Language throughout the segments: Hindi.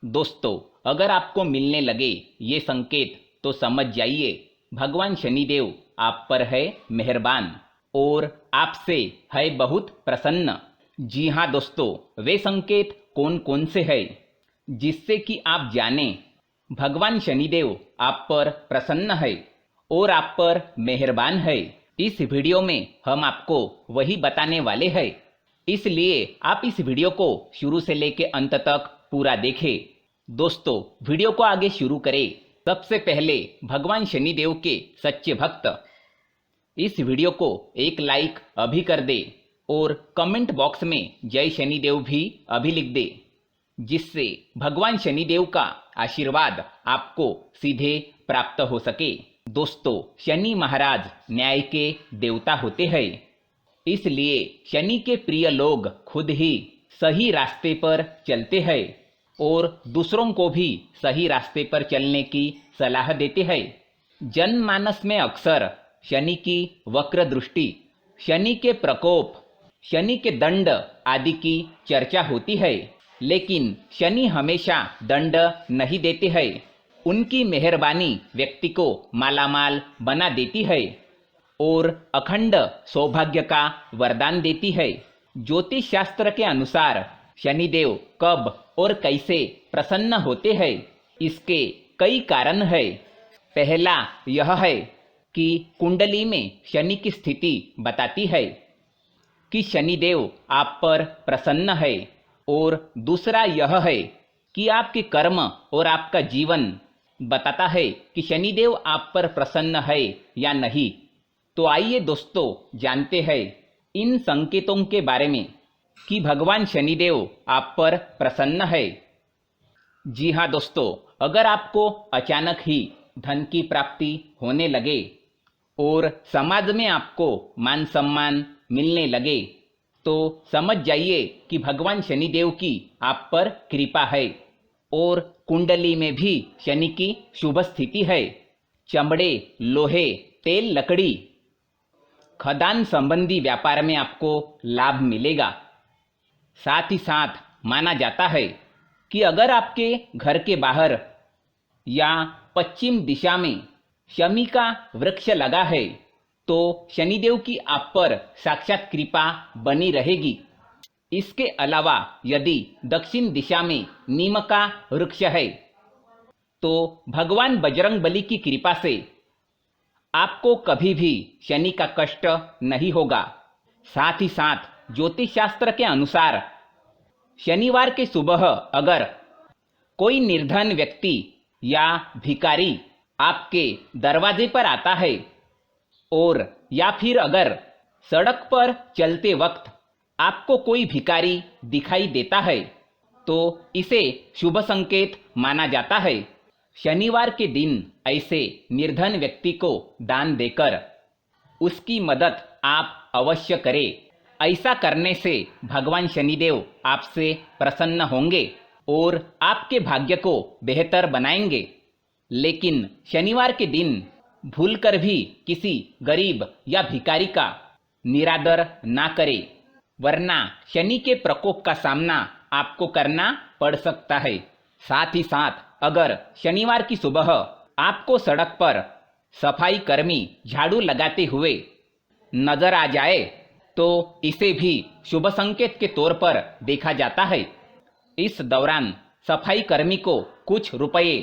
दोस्तों, अगर आपको मिलने लगे ये संकेत तो समझ जाइए भगवान शनिदेव आप पर है मेहरबान और आपसे है बहुत प्रसन्न। जी हाँ दोस्तों, वे संकेत कौन कौन से हैं जिससे कि आप जाने भगवान शनिदेव आप पर प्रसन्न है और आप पर मेहरबान है। इस वीडियो में हम आपको वही बताने वाले हैं, इसलिए आप इस वीडियो को शुरू से लेकर अंत तक पूरा देखें। दोस्तों, वीडियो को आगे शुरू करें सबसे पहले भगवान शनिदेव के सच्चे भक्त इस वीडियो को एक लाइक अभी कर दे और कमेंट बॉक्स में जय शनिदेव भी अभी लिख दे, जिससे भगवान शनिदेव का आशीर्वाद आपको सीधे प्राप्त हो सके। दोस्तों, शनि महाराज न्याय के देवता होते हैं, इसलिए शनि के प्रिय लोग खुद ही सही रास्ते पर चलते हैं और दूसरों को भी सही रास्ते पर चलने की सलाह देते हैं। जनमानस में अक्सर शनि की वक्र दृष्टि, शनि के प्रकोप, शनि के दंड आदि की चर्चा होती है, लेकिन शनि हमेशा दंड नहीं देते हैं। उनकी मेहरबानी व्यक्ति को मालामाल बना देती है और अखंड सौभाग्य का वरदान देती है। ज्योतिष शास्त्र के अनुसार शनिदेव कब और कैसे प्रसन्न होते हैं, इसके कई कारण हैं। पहला यह है कि कुंडली में शनि की स्थिति बताती है कि शनिदेव आप पर प्रसन्न है, और दूसरा यह है कि आपके कर्म और आपका जीवन बताता है कि शनिदेव आप पर प्रसन्न है या नहीं। तो आइए दोस्तों, जानते हैं इन संकेतों के बारे में कि भगवान शनिदेव आप पर प्रसन्न है। जी हाँ दोस्तों, अगर आपको अचानक ही धन की प्राप्ति होने लगे और समाज में आपको मान सम्मान मिलने लगे, तो समझ जाइए कि भगवान शनिदेव की आप पर कृपा है और कुंडली में भी शनि की शुभ स्थिति है। चमड़े, लोहे, तेल, लकड़ी, खदान संबंधी व्यापार में आपको लाभ मिलेगा। साथ ही साथ माना जाता है कि अगर आपके घर के बाहर या पश्चिम दिशा में शमी का वृक्ष लगा है तो शनिदेव की आप पर साक्षात कृपा बनी रहेगी। इसके अलावा यदि दक्षिण दिशा में नीम का वृक्ष है तो भगवान बजरंगबली की कृपा से आपको कभी भी शनि का कष्ट नहीं होगा। साथ ही साथ ज्योतिष शास्त्र के अनुसार शनिवार के सुबह अगर कोई निर्धन व्यक्ति या भिखारी आपके दरवाजे पर आता है और या फिर अगर सड़क पर चलते वक्त आपको कोई भिखारी दिखाई देता है तो इसे शुभ संकेत माना जाता है। शनिवार के दिन ऐसे निर्धन व्यक्ति को दान देकर उसकी मदद आप अवश्य करें। ऐसा करने से भगवान शनिदेव आपसे प्रसन्न होंगे और आपके भाग्य को बेहतर बनाएंगे। लेकिन शनिवार के दिन भूलकर भी किसी गरीब या भिखारी का निरादर ना करें, वरना शनि के प्रकोप का सामना आपको करना पड़ सकता है। साथ ही साथ अगर शनिवार की सुबह आपको सड़क पर सफाई कर्मी झाड़ू लगाते हुए नजर आ जाए तो इसे भी शुभ संकेत के तौर पर देखा जाता है। इस दौरान सफाई कर्मी को कुछ रुपए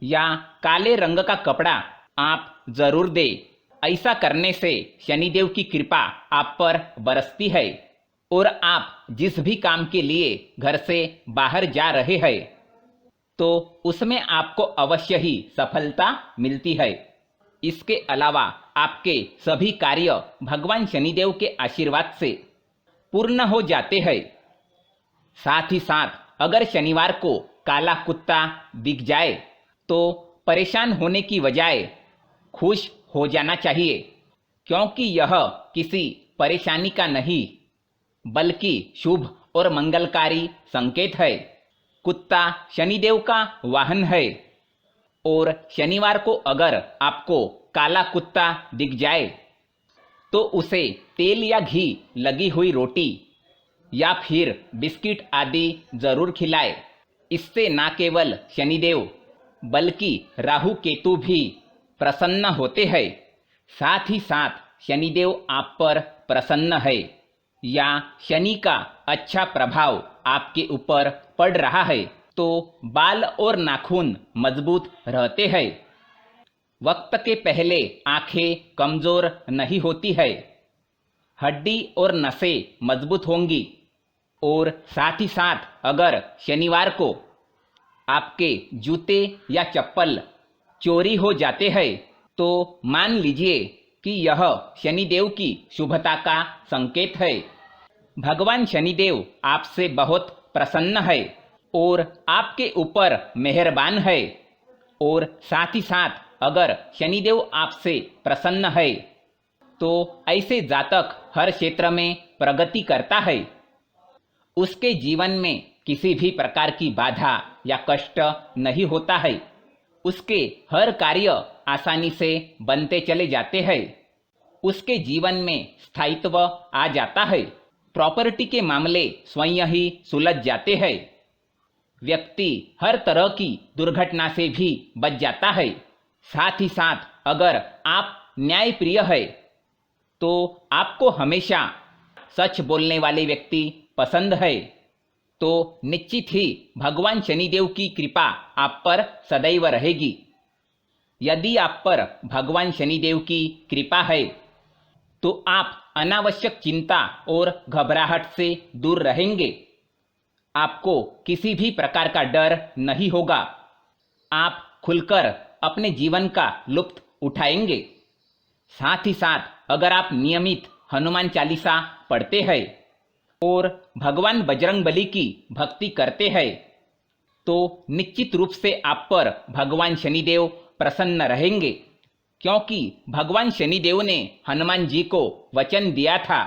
या काले रंग का कपड़ा आप जरूर दें। ऐसा करने से शनिदेव की कृपा आप पर बरसती है और आप जिस भी काम के लिए घर से बाहर जा रहे हैं तो उसमें आपको अवश्य ही सफलता मिलती है। इसके अलावा आपके सभी कार्य भगवान शनिदेव के आशीर्वाद से पूर्ण हो जाते हैं। साथ ही साथ अगर शनिवार को काला कुत्ता दिख जाए तो परेशान होने की बजाय खुश हो जाना चाहिए, क्योंकि यह किसी परेशानी का नहीं बल्कि शुभ और मंगलकारी संकेत है। कुत्ता शनिदेव का वाहन है और शनिवार को अगर आपको काला कुत्ता दिख जाए तो उसे तेल या घी लगी हुई रोटी या फिर बिस्किट आदि जरूर खिलाए। इससे न केवल शनिदेव बल्कि राहु केतु भी प्रसन्न होते हैं। साथ ही साथ शनिदेव आप पर प्रसन्न है या शनि का अच्छा प्रभाव आपके ऊपर पड़ रहा है तो बाल और नाखून मजबूत रहते हैं। वक्त के पहले आंखें कमजोर नहीं होती है, हड्डी और नसें मजबूत होंगी। और साथ ही साथ अगर शनिवार को आपके जूते या चप्पल चोरी हो जाते हैं तो मान लीजिए कि यह शनिदेव की शुभता का संकेत है। भगवान शनिदेव आपसे बहुत प्रसन्न है और आपके ऊपर मेहरबान है। और साथ ही साथ अगर शनिदेव आपसे प्रसन्न है तो ऐसे जातक हर क्षेत्र में प्रगति करता है। उसके जीवन में किसी भी प्रकार की बाधा या कष्ट नहीं होता है। उसके हर कार्य आसानी से बनते चले जाते हैं। उसके जीवन में स्थायित्व आ जाता है। प्रॉपर्टी के मामले स्वयं ही सुलझ जाते हैं। व्यक्ति हर तरह की दुर्घटना से भी बच जाता है। साथ ही साथ अगर आप न्यायप्रिय है तो आपको हमेशा सच बोलने वाले व्यक्ति पसंद है। तो निश्चित ही भगवान शनिदेव की कृपा आप पर सदैव रहेगी। यदि आप पर भगवान शनिदेव की कृपा है तो आप अनावश्यक चिंता और घबराहट से दूर रहेंगे। आपको किसी भी प्रकार का डर नहीं होगा। आप खुलकर अपने जीवन का लुत्फ उठाएंगे। साथ ही साथ अगर आप नियमित हनुमान चालीसा पढ़ते हैं और भगवान बजरंगबली की भक्ति करते हैं तो निश्चित रूप से आप पर भगवान शनिदेव प्रसन्न रहेंगे, क्योंकि भगवान शनिदेव ने हनुमान जी को वचन दिया था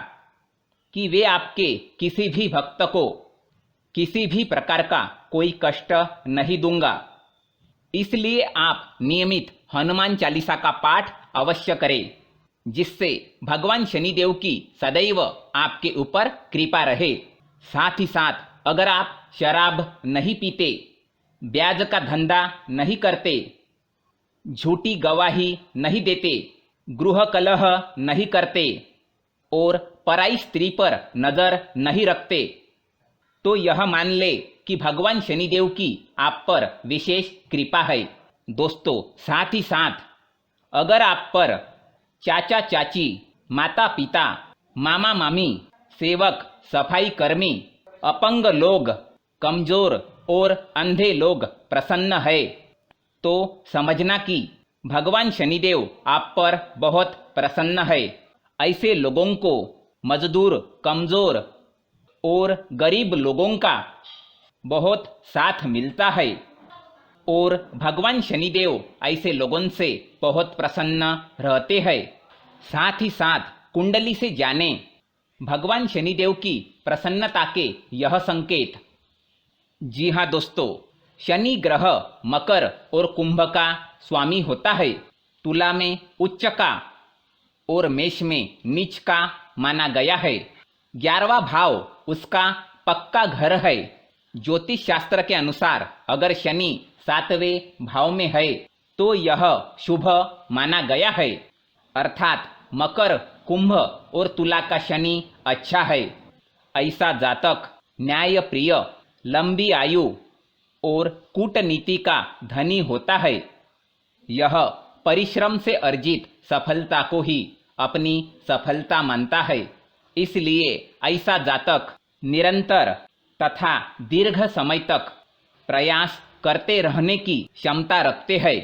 कि वे आपके किसी भी भक्त को किसी भी प्रकार का कोई कष्ट नहीं दूंगा। इसलिए आप नियमित हनुमान चालीसा का पाठ अवश्य करें, जिससे भगवान शनिदेव की सदैव आपके ऊपर कृपा रहे। साथ ही साथ अगर आप शराब नहीं पीते, ब्याज का धंधा नहीं करते, झूठी गवाही नहीं देते, गृह कलह नहीं करते और पराई स्त्री पर नजर नहीं रखते, तो यह मान ले कि भगवान शनिदेव की आप पर विशेष कृपा है। दोस्तों, साथ ही साथ अगर आप पर चाचा चाची, माता पिता, मामा मामी, सेवक, सफाई कर्मी, अपंग लोग, कमजोर और अंधे लोग प्रसन्न है तो समझना कि भगवान शनिदेव आप पर बहुत प्रसन्न है। ऐसे लोगों को मजदूर, कमजोर और गरीब लोगों का बहुत साथ मिलता है और भगवान शनिदेव ऐसे लोगों से बहुत प्रसन्न रहते हैं। साथ ही साथ कुंडली से जाने भगवान शनिदेव की प्रसन्नता के यह संकेत। जी हाँ दोस्तों, शनि ग्रह मकर और कुंभ का स्वामी होता है। तुला में उच्च का और मेष में नीच का माना गया है। 11वां भाव उसका पक्का घर है। ज्योतिष शास्त्र के अनुसार अगर शनि 7वें भाव में है तो यह शुभ माना गया है, अर्थात मकर, कुंभ और तुला का शनि अच्छा है। ऐसा जातक न्याय प्रिय, लंबी आयु और कूटनीति का धनी होता है। यह परिश्रम से अर्जित सफलता को ही अपनी सफलता मानता है। इसलिए ऐसा जातक निरंतर तथा दीर्घ समय तक प्रयास करते रहने की क्षमता रखते हैं।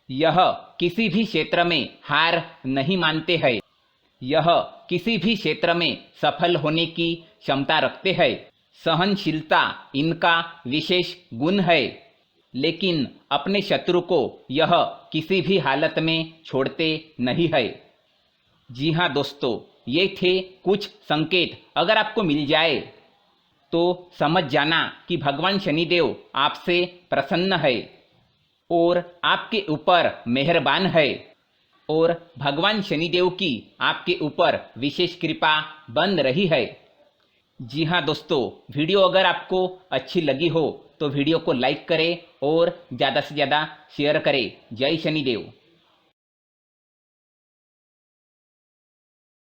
यह किसी भी क्षेत्र में हार नहीं मानते हैं। यह किसी भी क्षेत्र में सफल होने की क्षमता रखते हैं। सहनशीलता इनका विशेष गुण है, लेकिन अपने शत्रु को यह किसी भी हालत में छोड़ते नहीं है। जी हाँ दोस्तों, ये थे कुछ संकेत। अगर आपको मिल जाए तो समझ जाना कि भगवान शनिदेव आपसे प्रसन्न है और आपके ऊपर मेहरबान है और भगवान शनिदेव की आपके ऊपर विशेष कृपा बन रही है। जी हाँ दोस्तों, वीडियो अगर आपको अच्छी लगी हो तो वीडियो को लाइक करें और ज़्यादा से ज़्यादा शेयर करें। जय शनिदेव।